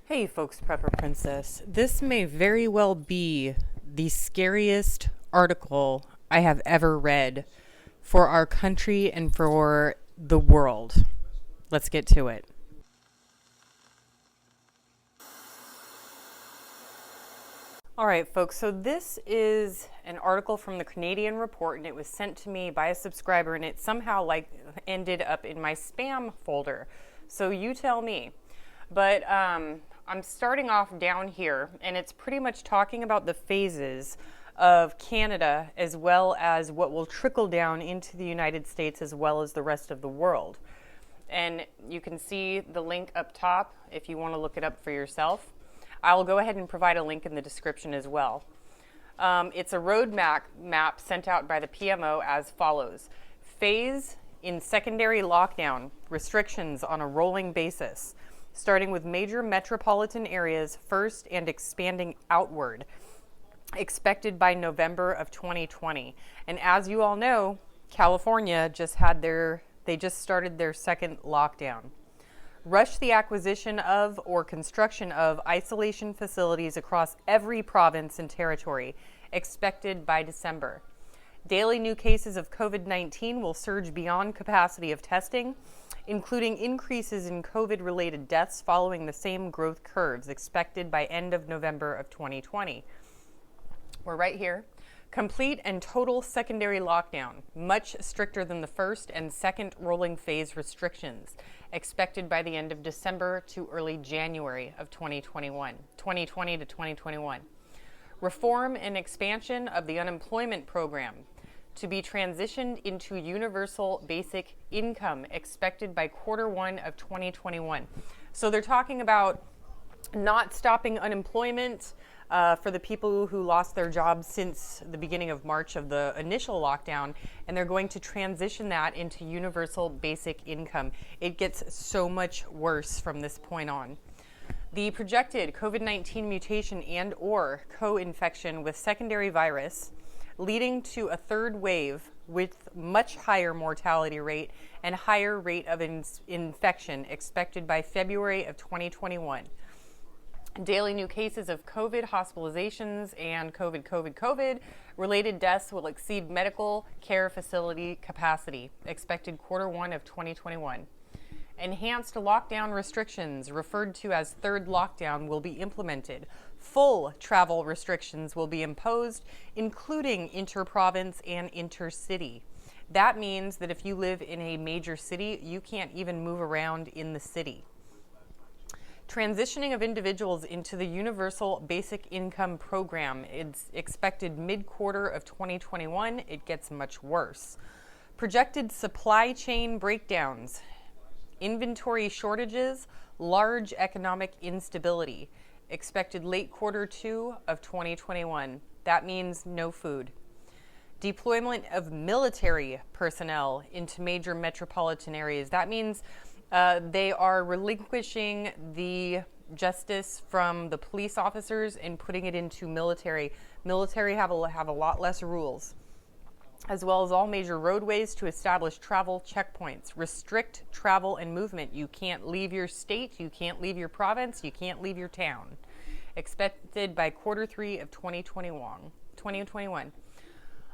Hey folks, Prepper Princess. This may very well be the scariest article I have ever read for our country and for the world. Let's get to it. All right, folks, so this is an article from the Canadian Report, and it was sent to me by a subscriber, and it somehow ended up in my spam folder. So you tell me. But I'm starting off down here, and it's pretty much talking about the phases of Canada as well as what will trickle down into the United States as well as the rest of the world. And you can see the link up top if you want to look it up for yourself. I will go ahead and provide a link in the description as well. It's a roadmap sent out by the PMO as follows. Phase in secondary lockdown, restrictions on a rolling basis, starting with major metropolitan areas first and expanding outward, expected by November of 2020. And as you all know, California just started their second lockdown. Rush the acquisition of or construction of isolation facilities across every province and territory, expected by December. Daily new cases of COVID-19 will surge beyond capacity of testing, including increases in COVID-related deaths following the same growth curves expected by end of November of 2020. We're right here. Complete and total secondary lockdown, much stricter than the first and second rolling phase restrictions, expected by the end of December to early January of 2020 to 2021. Reform and expansion of the unemployment program to be transitioned into universal basic income, expected by Q1 of 2021. So they're talking about not stopping unemployment for the people who lost their jobs since the beginning of March of the initial lockdown, and they're going to transition that into universal basic income. It gets so much worse from this point on. The projected COVID-19 mutation and or co-infection with secondary virus leading to a third wave with much higher mortality rate and higher rate of infection expected by February of 2021. Daily new cases of COVID hospitalizations and COVID related deaths will exceed medical care facility capacity, expected Q1 of 2021. Enhanced lockdown restrictions, referred to as third lockdown, will be implemented. Full travel restrictions will be imposed, including inter-province and intercity. That means that if you live in a major city, you can't even move around in the city. Transitioning of individuals into the Universal Basic Income Program is expected mid-quarter of 2021. It gets much worse. Projected supply chain breakdowns, inventory shortages, large economic instability, expected late Q2 of 2021. That means no food. Deployment of military personnel into major metropolitan areas. That means they are relinquishing the justice from the police officers and putting it into military. Military have a lot less rules, as well as all major roadways to establish travel checkpoints, restrict travel and movement. You can't leave your state, you can't leave your province, you can't leave your town. Expected by Q3 of 2021.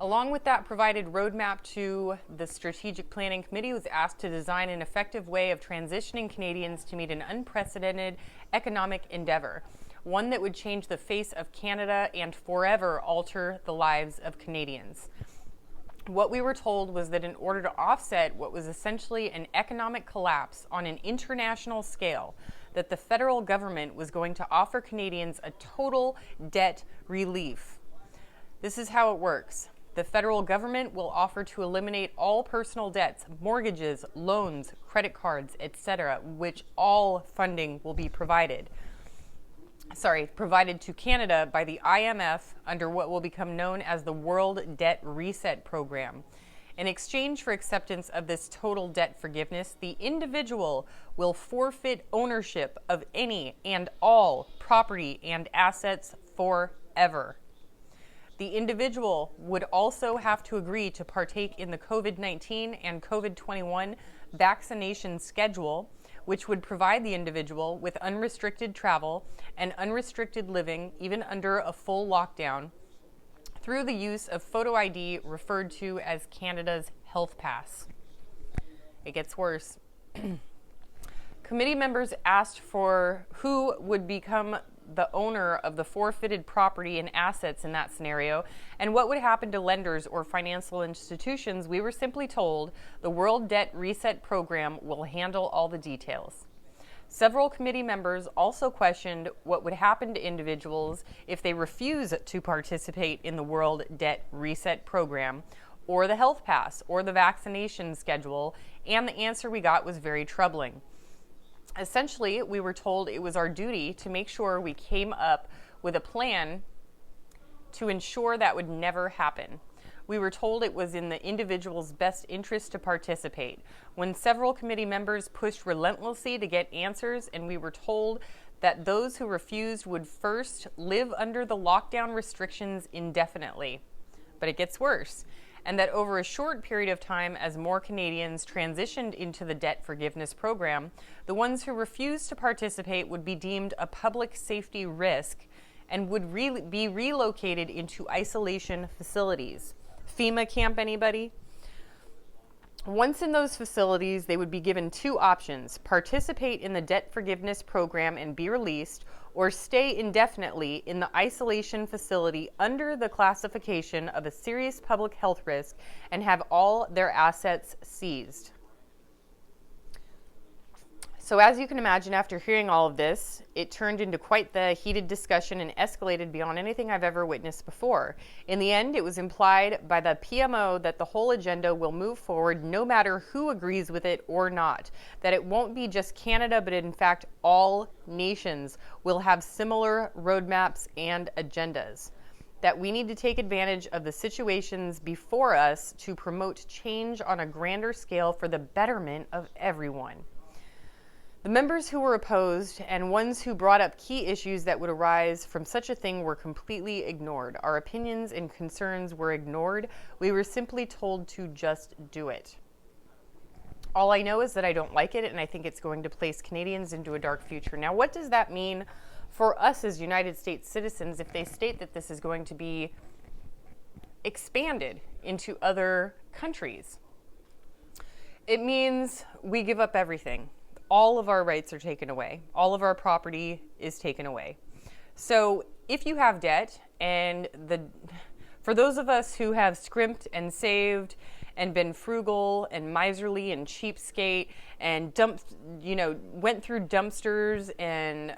Along with that provided roadmap to the Strategic Planning Committee was asked to design an effective way of transitioning Canadians to meet an unprecedented economic endeavor, one that would change the face of Canada and forever alter the lives of Canadians. What we were told was that in order to offset what was essentially an economic collapse on an international scale, that the federal government was going to offer Canadians a total debt relief. This is how it works. The federal government will offer to eliminate all personal debts, mortgages, loans, credit cards, etc., which all funding will be provided to Canada by the IMF under what will become known as the World Debt Reset Program. In exchange for acceptance of this total debt forgiveness, the individual will forfeit ownership of any and all property and assets forever. The individual would also have to agree to partake in the COVID-19 and COVID-21 vaccination schedule, which would provide the individual with unrestricted travel and unrestricted living, even under a full lockdown, through the use of photo ID referred to as Canada's Health Pass. It gets worse. Committee members asked for who would become the owner of the forfeited property and assets in that scenario, and what would happen to lenders or financial institutions. We were simply told the World Debt Reset Program will handle all the details. Several committee members also questioned what would happen to individuals if they refuse to participate in the World Debt Reset Program, or the Health Pass, or the vaccination schedule, and the answer we got was very troubling. Essentially, we were told it was our duty to make sure we came up with a plan to ensure that would never happen. We were told it was in the individual's best interest to participate. When several committee members pushed relentlessly to get answers, and we were told that those who refused would first live under the lockdown restrictions indefinitely. But it gets worse. And that over a short period of time, as more Canadians transitioned into the debt forgiveness program, the ones who refused to participate would be deemed a public safety risk and would be relocated into isolation facilities. FEMA camp, anybody? Once in those facilities, they would be given two options: participate in the debt forgiveness program and be released, or stay indefinitely in the isolation facility under the classification of a serious public health risk and have all their assets seized. So as you can imagine, after hearing all of this, it turned into quite the heated discussion and escalated beyond anything I've ever witnessed before. In the end, it was implied by the PMO that the whole agenda will move forward no matter who agrees with it or not, that it won't be just Canada, but in fact all nations will have similar roadmaps and agendas, that we need to take advantage of the situations before us to promote change on a grander scale for the betterment of everyone. The members who were opposed and ones who brought up key issues that would arise from such a thing were completely ignored. Our opinions and concerns were ignored. We were simply told to just do it. All I know is that I don't like it, and I think it's going to place Canadians into a dark future. Now, what does that mean for us as United States citizens if they state that this is going to be expanded into other countries? It means we give up everything. All of our rights are taken away. All of our property is taken away. So if you have debt, and for those of us who have scrimped and saved and been frugal and miserly and cheapskate and went through dumpsters and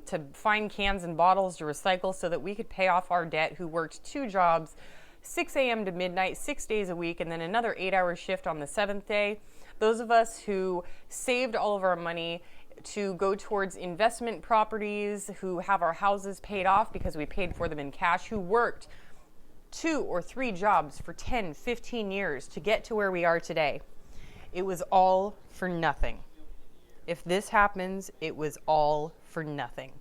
to find cans and bottles to recycle so that we could pay off our debt, who worked 2 jobs, 6 a.m. to midnight, 6 days a week, and then another 8-hour shift on the 7th day. Those of us who saved all of our money to go towards investment properties, who have our houses paid off because we paid for them in cash, who worked 2 or 3 jobs for 10, 15 years to get to where we are today. It was all for nothing. If this happens, it was all for nothing.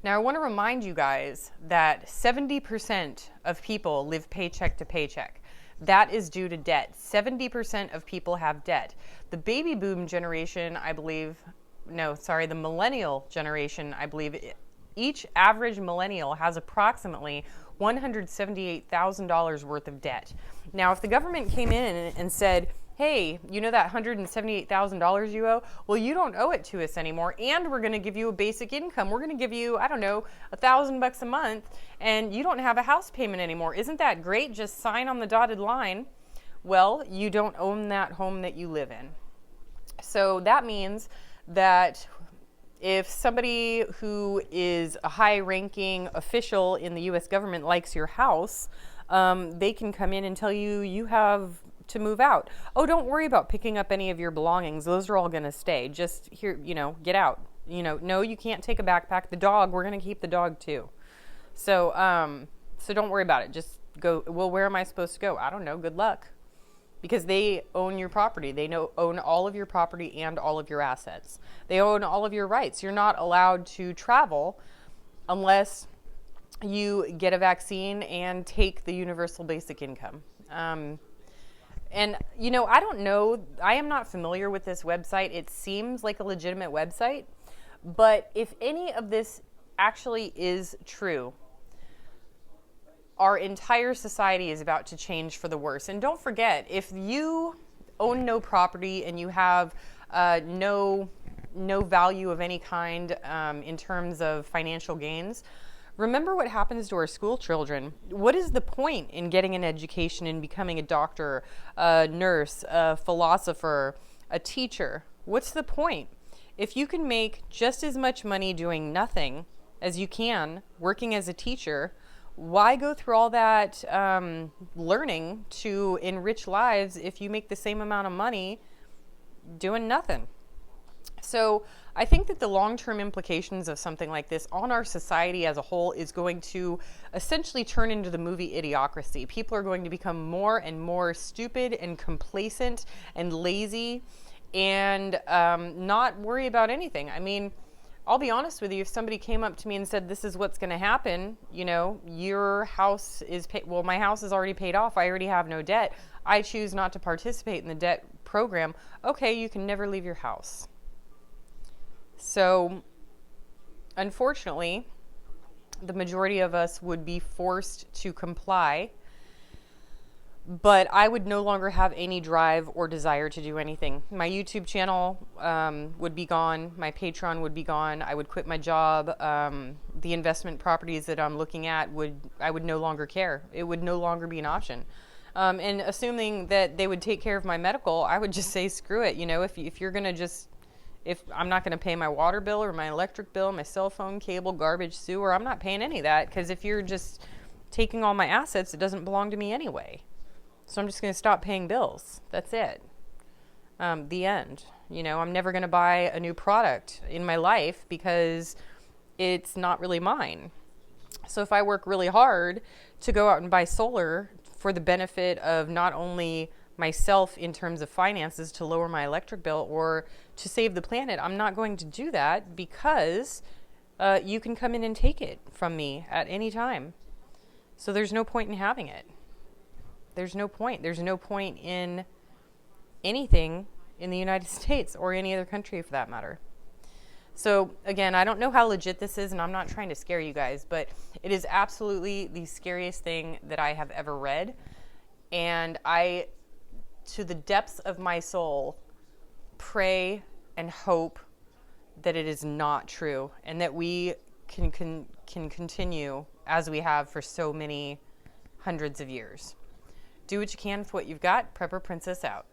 Now, I want to remind you guys that 70% of people live paycheck to paycheck. That is due to debt. 70% of people have debt. The baby boom generation, the millennial generation, I believe, each average millennial has approximately $178,000 worth of debt. Now, if the government came in and said, hey, you know that $178,000 you owe? Well, you don't owe it to us anymore, and we're going to give you a basic income. We're going to give you, $1,000 a month, and you don't have a house payment anymore. Isn't that great? Just sign on the dotted line. Well, you don't own that home that you live in. So that means that if somebody who is a high-ranking official in the U.S. government likes your house, they can come in and tell you you have to move out. Oh, don't worry about picking up any of your belongings. Those are all going to stay. Just here, get out. No, you can't take a backpack. The dog, we're going to keep the dog too. So don't worry about it. Just go. Well, where am I supposed to go? I don't know. Good luck. Because they own your property. They own all of your property and all of your assets. They own all of your rights. You're not allowed to travel unless you get a vaccine and take the universal basic income. And, you know, I don't know, I am not familiar with this website. It seems like a legitimate website, but if any of this actually is true, our entire society is about to change for the worse. And don't forget, if you own no property and you have no value of any kind in terms of financial gains, remember what happens to our school children. What is the point in getting an education and becoming a doctor, a nurse, a philosopher, a teacher? What's the point? If you can make just as much money doing nothing as you can working as a teacher, why go through all that learning to enrich lives if you make the same amount of money doing nothing? So I think that the long-term implications of something like this on our society as a whole is going to essentially turn into the movie Idiocracy. People are going to become more and more stupid and complacent and lazy and not worry about anything. I mean, I'll be honest with you, if somebody came up to me and said, this is what's going to happen, you know, your house is paid, well, my house is already paid off. I already have no debt. I choose not to participate in the debt program. Okay, you can never leave your house. So, unfortunately, the majority of us would be forced to comply, but I would no longer have any drive or desire to do anything. My YouTube channel would be gone. My Patreon would be gone. I would quit my job. The investment properties that I'm looking at I would no longer care. It would no longer be an option. And assuming that they would take care of my medical, I would just say, screw it. You know, if you're going to just, if I'm not going to pay my water bill or my electric bill, my cell phone, cable, garbage, sewer, I'm not paying any of that, because if you're just taking all my assets, it doesn't belong to me anyway. So I'm just going to stop paying bills. That's it. The end. You know, I'm never going to buy a new product in my life because it's not really mine. So if I work really hard to go out and buy solar for the benefit of not only myself in terms of finances to lower my electric bill or to save the planet, I'm not going to do that, because you can come in and take it from me at any time. So there's no point in having it. There's no point. There's no point in anything in the United States or any other country for that matter. So again, I don't know how legit this is, and I'm not trying to scare you guys, but it is absolutely the scariest thing that I have ever read. And I, to the depths of my soul, pray and hope that it is not true, and that we can continue as we have for so many hundreds of years. Do what you can with what you've got. Prepper Princess out.